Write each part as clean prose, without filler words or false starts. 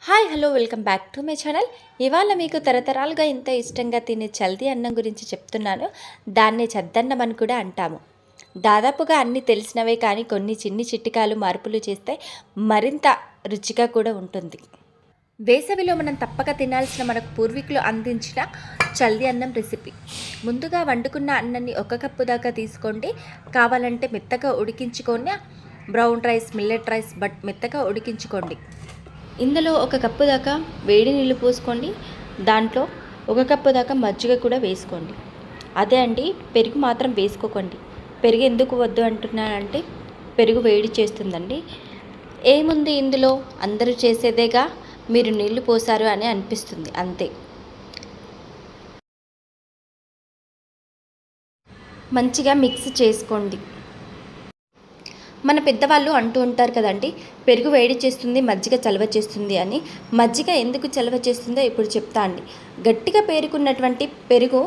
Hi hello welcome back to my channel. ఇవాళ మీకు తరతరాలుగా ఇంత ఇష్టంగా తినే చల్దీ అన్నం గురించి చెప్తున్నాను. దాన్నే చద్దన్నం అని కూడా అంటాము. దాదాపుగా అన్నీ తెలిసినవే, కానీ కొన్ని చిన్ని చిట్టికాలు మార్పులు చేస్తే మరింత రుచిగా కూడా ఉంటుంది. వేసవిలో మనం తప్పక తినాల్సిన మనకు పూర్వీకులు అందించిన చల్దీ అన్నం రెసిపీ. ముందుగా వండుకున్న అన్నాన్ని 1 కప్పు దాకా తీసుకోండి. కావాలంటే మెత్తగా ఉడికించుకొని brown rice, millet rice but మెత్తగా ఉడికించుకోండి. ఇందులో 1 కప్పు దాకా వేడి నీళ్ళు పోసుకోండి. దాంట్లో 1 కప్పు దాకా మజ్జిగ కూడా వేసుకోండి. అదే అండి, పెరుగు మాత్రం వేసుకోకండి. పెరుగు ఎందుకు వద్దు అంటున్నానంటే పెరుగు వేడి చేస్తుందండి. ఏముంది ఇందులో, అందరూ చేసేదేగా, మీరు నీళ్లు పోసారు అని అనిపిస్తుంది అంతే. మంచిగా మిక్స్ చేసుకోండి. మన పెద్దవాళ్ళు అంటూ ఉంటారు కదండి, పెరుగు వేడి చేస్తుంది, మజ్జిగ చలవ చేస్తుంది అని. మజ్జిగ ఎందుకు చలవ చేస్తుందో ఇప్పుడు చెప్తా అండి. గట్టిగా పేరుకున్నటువంటి పెరుగు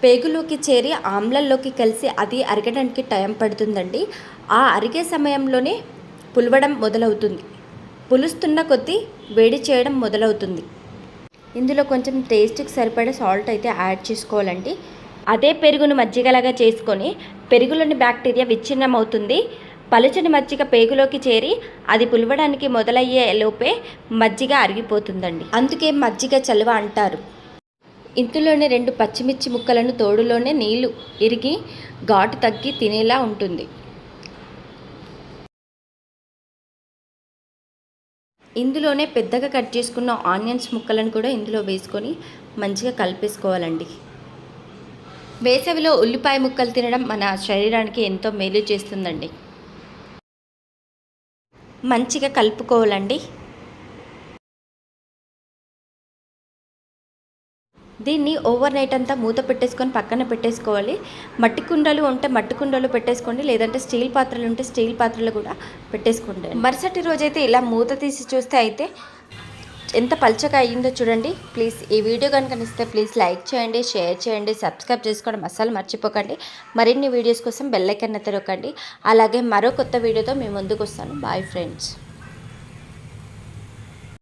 పేగులోకి చేరి ఆమ్లంలోకి కలిసి అది అరగడానికి టైం పడుతుందండి. ఆ అరిగే సమయంలోనే పులవడం మొదలవుతుంది. పులుస్తున్న కొద్దీ వేడి చేయడం మొదలవుతుంది. ఇందులో కొంచెం టేస్ట్కి సరిపడే సాల్ట్ అయితే యాడ్ చేసుకోవాలండి. అదే పెరుగును మజ్జిగలాగా చేసుకొని పెరుగులోని బ్యాక్టీరియా విచ్ఛిన్నమవుతుంది. పలుచని మజ్జిగ పేగులోకి చేరి అది పులవడానికి మొదలయ్యే లోపే మజ్జిగ అరిగిపోతుందండి. అందుకే మజ్జిగ చలువ అంటారు. ఇందులోనే 2 పచ్చిమిర్చి ముక్కలను తోడులోనే నీళ్లు ఇరిగి ఘాటు తగ్గి తినేలా ఉంటుంది. ఇందులోనే పెద్దగా కట్ చేసుకున్న ఆనియన్స్ ముక్కలను కూడా ఇందులో వేసుకొని మంచిగా కలిపేసుకోవాలండి. వేసవిలో ఉల్లిపాయ ముక్కలు తినడం మన శరీరానికి ఎంతో మేలు చేస్తుందండి. మంచిగా కలుపుకోవాలండి. దీన్ని ఓవర్ నైట్ అంతా మూత పెట్టేసుకొని పక్కన పెట్టేసుకోవాలి. మట్టి కుండలు ఉంటే మట్టి కుండలు పెట్టేసుకోండి, లేదంటే స్టీల్ పాత్రలు ఉంటే స్టీల్ పాత్రలు కూడా పెట్టేసుకోండి. మరుసటి రోజైతే ఇలా మూత తీసి చూస్తే అయితే ఎంత పల్చగా అయ్యిందో చూడండి. ప్లీజ్ ఈ వీడియో కనుక నచ్చితే ప్లీజ్ లైక్ చేయండి, షేర్ చేయండి, సబ్స్క్రైబ్ చేసుకోవడం అస్సలు మర్చిపోకండి. మరిన్ని వీడియోస్ కోసం బెల్ ఐకాన్ నొక్కండి. అలాగే మరో కొత్త వీడియోతో మీ ముందుకు వస్తాను. Bye friends.